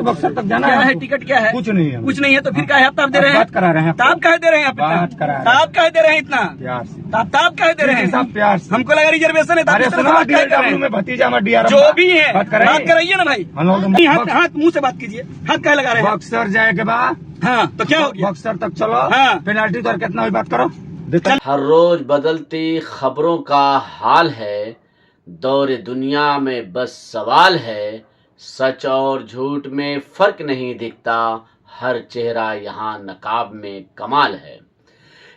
बक्सर तक जाना क्या है? टिकट क्या है? कुछ नहीं है। कुछ नहीं है तो फिर क्या है? आप ताप दे रहे हैं? बात करा रहे हैं। ताप कह दे रहे हैं आप? बात करा रहे हैं। ताप कह दे रहे हैं इतना? प्यार से ताप कह दे रहे हैं? सब प्यार से। हमको लगा रिजर्वेशन है। अरे सुना DRW में भतीजा में DRM जो भी है बात बात कराइए ना भाई। हम लोग हाथ मुंह से बात कीजिए। हाथ कह लगा रहे हैं? बक्सर जाए के बाद हाँ तो क्या हो गया? बक्सर तक चलो। हाँ। पेनाल्टी तो कितना हुई बात करो। हर रोज बदलती खबरों का हाल है, दौरे दुनिया में बस सवाल है, सच और झूठ में फर्क नहीं दिखता, हर चेहरा यहाँ नकाब में कमाल है।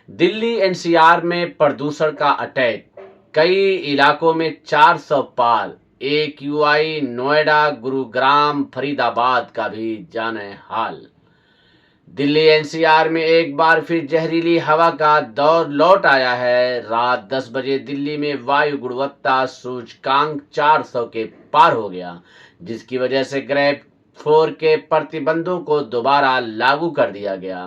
दिल्ली NCR में प्रदूषण का अटैक, कई इलाकों में 400 पार, AQI नोएडा, गुरुग्राम, फरीदाबाद का भी जाने हाल। दिल्ली NCR में एक बार फिर जहरीली हवा का दौर लौट आया है। रात 10 बजे दिल्ली में वायु गुणवत्ता सूचकांक 400 के पार हो गया, जिसकी वजह से ग्रेड 4 के प्रतिबंधों को दोबारा लागू कर दिया गया।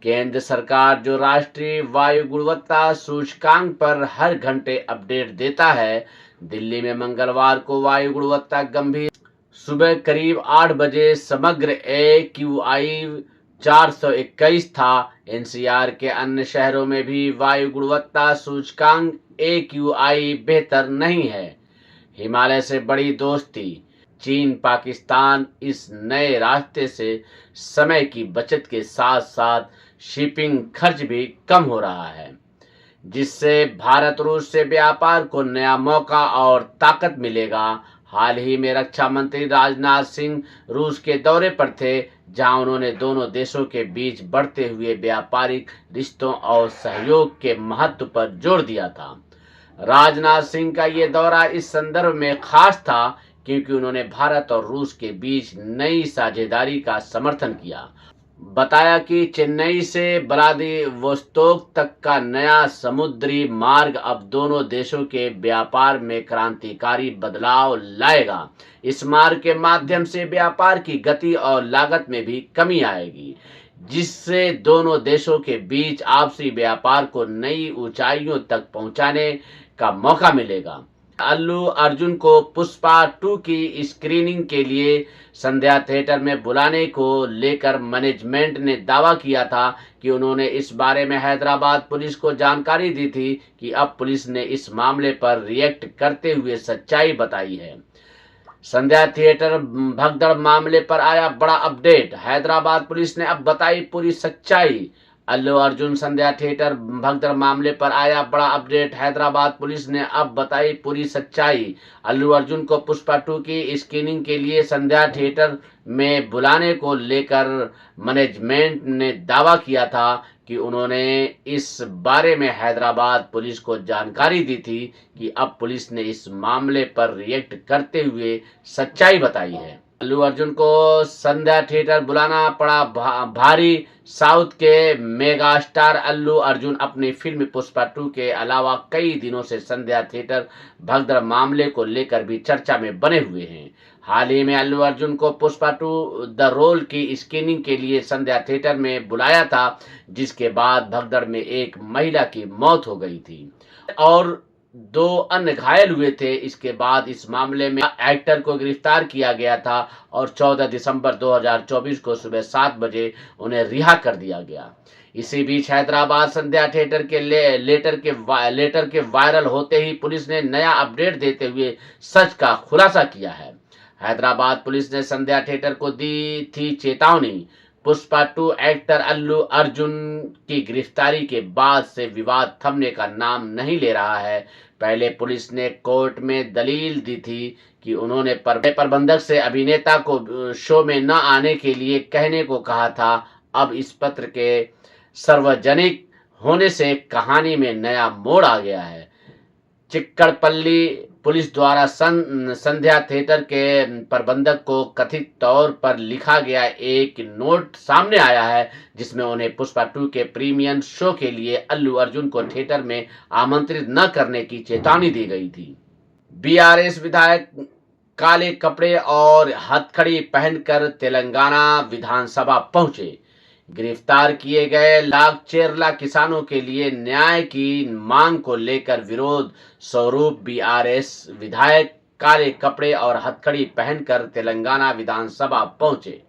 केंद्र सरकार जो राष्ट्रीय वायु गुणवत्ता सूचकांक पर हर घंटे अपडेट देता है, दिल्ली में मंगलवार को वायु गुणवत्ता गंभीर। सुबह करीब 8 बजे समग्र AQI 421 था। NCR के अन्य शहरों में भी वायु गुणवत्ता सूचकांक AQI बेहतर नहीं है। हिमालय से बड़ी दोस्ती, चीन पाकिस्तान इस नए रास्ते से समय की बचत के साथ साथ शिपिंग खर्च भी कम हो रहा है, जिससे भारत रूस से व्यापार को नया मौका और ताकत मिलेगा। हाल ही में रक्षा मंत्री राजनाथ सिंह रूस के दौरे पर थे, जहां उन्होंने दोनों देशों के बीच बढ़ते हुए व्यापारिक रिश्तों और सहयोग के महत्व पर जोर दिया था। राजनाथ सिंह का ये दौरा इस संदर्भ में खास था क्योंकि उन्होंने भारत और रूस के बीच नई साझेदारी का समर्थन किया। बताया कि चेन्नई से व्लादिवोस्तोक तक का नया समुद्री मार्ग अब दोनों देशों के व्यापार में क्रांतिकारी बदलाव लाएगा। इस मार्ग के माध्यम से व्यापार की गति और लागत में भी कमी आएगी, जिससे दोनों देशों के बीच आपसी व्यापार को नई ऊंचाइयों तक पहुंचाने का मौका मिलेगा। अल्लू अर्जुन को पुष्पा 2 की स्क्रीनिंग के लिए संध्या थिएटर में बुलाने को लेकर मैनेजमेंट ने दावा किया था कि उन्होंने इस बारे में हैदराबाद पुलिस को जानकारी दी थी कि अब पुलिस ने इस मामले पर रिएक्ट करते हुए सच्चाई बताई है। संध्या थिएटर भगदड़ मामले पर आया बड़ा अपडेट, हैदराबाद पुलिस ने अब बताई पूरी सच्चाई। अल्लू अर्जुन संध्या थिएटर भगदड़ मामले पर आया बड़ा अपडेट, हैदराबाद पुलिस ने अब बताई पूरी सच्चाई। अल्लू अर्जुन को पुष्पा 2 की स्क्रीनिंग के लिए संध्या थिएटर में बुलाने को लेकर मैनेजमेंट ने दावा किया था कि उन्होंने इस बारे में हैदराबाद पुलिस को जानकारी दी थी कि अब पुलिस ने इस मामले पर रिएक्ट करते हुए सच्चाई बताई है। अल्लू अर्जुन को संध्या थिएटर बुलाना पड़ा भारी। साउथ के मेगा स्टार अल्लू अर्जुन अपनी फिल्म पुष्पा 2 के अलावा कई दिनों से संध्या थिएटर भगदड़ मामले को लेकर भी चर्चा में बने हुए हैं। हाल ही में अल्लू अर्जुन को पुष्पा 2 द रोल की स्क्रीनिंग के लिए संध्या थिएटर में बुलाया था, जिसके बाद भगदड़ में एक महिला की मौत हो गई थी और 2 अन्य घायल हुए थे। इसके बाद इस मामले में एक्टर को गिरफ्तार किया गया था और 14 दिसंबर 2024 को सुबह 7 बजे उन्हें रिहा कर दिया गया। इसी बीच हैदराबाद संध्या थिएटर के लेटर के वायरल होते ही पुलिस ने नया अपडेट देते हुए सच का खुलासा किया है। हैदराबाद पुलिस ने संध्या थिएटर को दी थी चेतावनी। पुष्पा 2 एक्टर अल्लू अर्जुन की गिरफ्तारी के बाद से विवाद थमने का नाम नहीं ले रहा है। पहले पुलिस ने कोर्ट में दलील दी थी कि उन्होंने प्रबंधक से अभिनेता को शो में न आने के लिए कहने को कहा था। अब इस पत्र के सार्वजनिक होने से कहानी में नया मोड़ आ गया है। चिक्कड़पल्ली पुलिस द्वारा संध्या थिएटर के प्रबंधक को कथित तौर पर लिखा गया एक नोट सामने आया है, जिसमें उन्हें पुष्पा 2 के प्रीमियम शो के लिए अल्लू अर्जुन को थिएटर में आमंत्रित न करने की चेतावनी दी गई थी। BRS विधायक काले कपड़े और हथकड़ी पहनकर तेलंगाना विधानसभा पहुंचे। गिरफ्तार किए गए लागचेरला किसानों के लिए न्याय की मांग को लेकर विरोध स्वरूप बीआरएस विधायक काले कपड़े और हथकड़ी पहनकर तेलंगाना विधानसभा पहुंचे।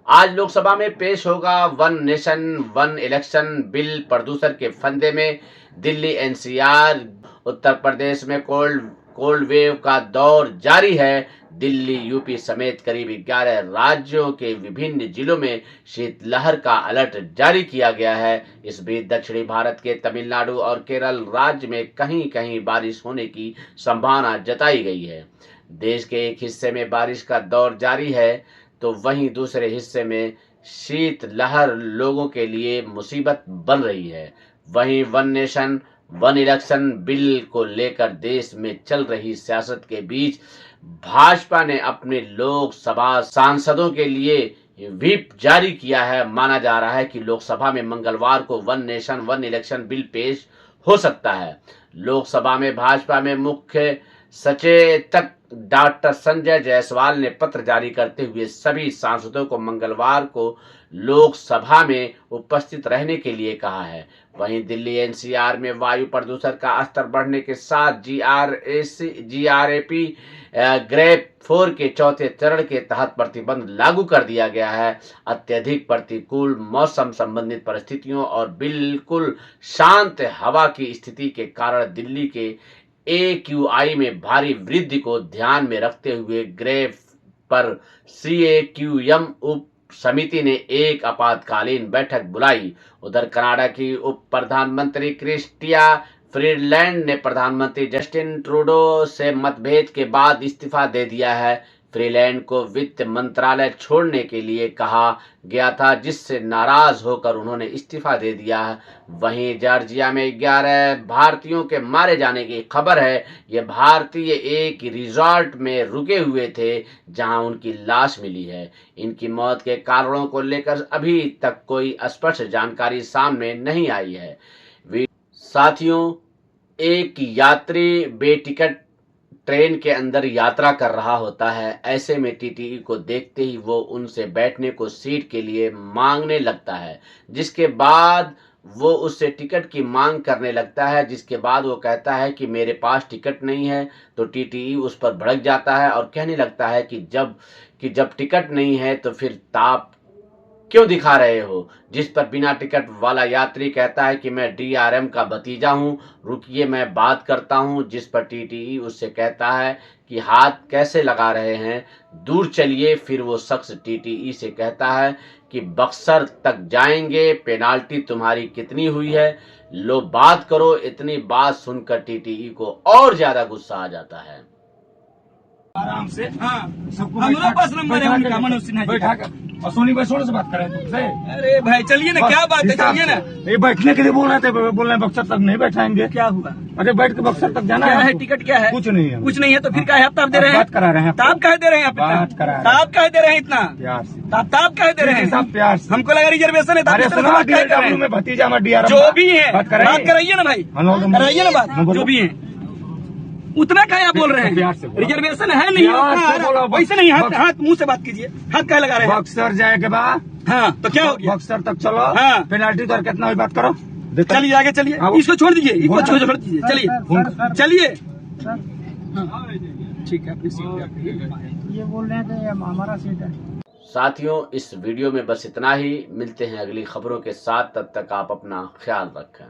आज लोकसभा में पेश होगा one nation one election bill. प्रदूषण के फंदे में दिल्ली एनसीआर। उत्तर प्रदेश में कोल्ड वेव का दौर जारी है। दिल्ली यूपी समेत करीब 11 राज्यों के विभिन्न जिलों में शीतलहर का अलर्ट जारी किया गया है। इस बीच दक्षिणी भारत के तमिलनाडु और केरल राज्य में कहीं कहीं बारिश होने की संभावना जताई गई है। देश के एक हिस्से में बारिश का दौर जारी है तो वहीं दूसरे हिस्से में शीतलहर लोगों के लिए मुसीबत बन रही है। वहीं one nation one election bill को लेकर देश में चल रही सियासत के बीच भाजपा ने अपने लोकसभा सांसदों के लिए व्हिप जारी किया है। माना जा रहा है कि लोकसभा में मंगलवार को one nation one election bill पेश हो सकता है। लोकसभा में भाजपा में मुख्य सचेतक डॉक्टर संजय जायसवाल ने पत्र जारी करते हुए सभी सांसदों को मंगलवार को लोकसभा में उपस्थित रहने के लिए कहा है। वहीं दिल्ली एनसीआर में वायु प्रदूषण का स्तर बढ़ने के साथ जीआरएपी ग्रेड 4 के चौथे चरण के तहत प्रतिबंध लागू कर दिया गया है। अत्यधिक प्रतिकूल मौसम संबंधित परिस्थितियों और बिल्कुल शांत हवा की स्थिति के कारण दिल्ली के AQI में भारी वृद्धि को ध्यान में रखते हुए ग्रेफ पर CAQM उप समिति ने एक आपातकालीन बैठक बुलाई। उधर कनाडा की उप प्रधानमंत्री क्रिस्टिया फ्रीडलैंड ने प्रधानमंत्री जस्टिन ट्रूडो से मतभेद के बाद इस्तीफा दे दिया है। फ्रीलैंड को वित्त मंत्रालय छोड़ने के लिए कहा गया था, जिससे नाराज होकर उन्होंने इस्तीफा दे दिया है। वहीं जॉर्जिया में 11 भारतीयों के मारे जाने की खबर है। ये भारतीय एक रिजॉर्ट में रुके हुए थे जहां उनकी लाश मिली है। इनकी मौत के कारणों को लेकर अभी तक कोई स्पष्ट जानकारी सामने नहीं आई है। साथियों, एक यात्री बेटिकट ट्रेन के अंदर यात्रा कर रहा होता है। ऐसे में टीटीई को देखते ही वो उनसे बैठने को सीट के लिए मांगने लगता है, जिसके बाद वो उससे टिकट की मांग करने लगता है। जिसके बाद वो कहता है कि मेरे पास टिकट नहीं है, तो टीटीई उस पर भड़क जाता है और कहने लगता है कि जब टिकट नहीं है तो फिर ताप क्यों दिखा रहे हो। जिस पर बिना टिकट वाला यात्री कहता है कि मैं DRM का भतीजा हूं, रुकिए मैं बात करता हूं। जिस पर टीटीई उससे कहता है कि हाथ कैसे लगा रहे हैं, दूर चलिए। फिर वो शख्स टीटीई से कहता है कि बक्सर तक जाएंगे, पेनाल्टी तुम्हारी कितनी हुई है, लो बात करो। इतनी बात सुनकर टीटीई को और ज्यादा गुस्सा आ जाता है। आराम से हाँ, सबको हमारे पास नंबर है उनका, मनोज सिन्हा जी बैठा का। कर और सोनी भाई से बात करें तुमसे। अरे भाई चलिए ना, क्या बात है, चलिए ना। ये बैठने के लिए बोल रहे थे, बोल रहे हैं बक्सर तक नहीं बैठाएंगे। क्या हुआ? अरे बैठ के बक्सर तक जाना क्या है? हमको। टिकट क्या है? कुछ नहीं है। कुछ नहीं है तो फिर क्या है? ताप दे रहे हैं? बात करा रहे हैं। ताप कह दे रहे हैं? बात करा रहे हैं। ताप कह दे रहे हैं? इतना प्यार से ताप कह दे रहे हैं? सब प्यार से। हमको लगा रिजर्वेशन है। अरे सुनो, DRW में भतीजा में DRM जो भी है बात बात कराइए ना भाई, कराइए ना बात। जो भी है उतना क्या बोल रहे प्यार हैं? से बोलो। रिजर्वेशन है नहीं, प्यार से बोलो। वैसे नहीं। हाथ मुंह से बात कीजिए। हाथ क्या लगा रहे हैं? बक्सर जाए के बाद हाँ तो क्या हो गया? बक्सर तक चलो। हाँ। पेनाल्टी तो कितना हुई बात करो। चलिए आगे चलिए। हाँ, इसको छोड़ दीजिए, इसको बोला। छोड़ दीजिए। चलिए चलिए। ठीक है, अपनी सीट पे आप ये बोल रहे हैं कि हमारा सीट है। साथियों, इस वीडियो में बस इतना ही। मिलते हैं अगली खबरों के साथ, तब तक आप अपना ख्याल रखें।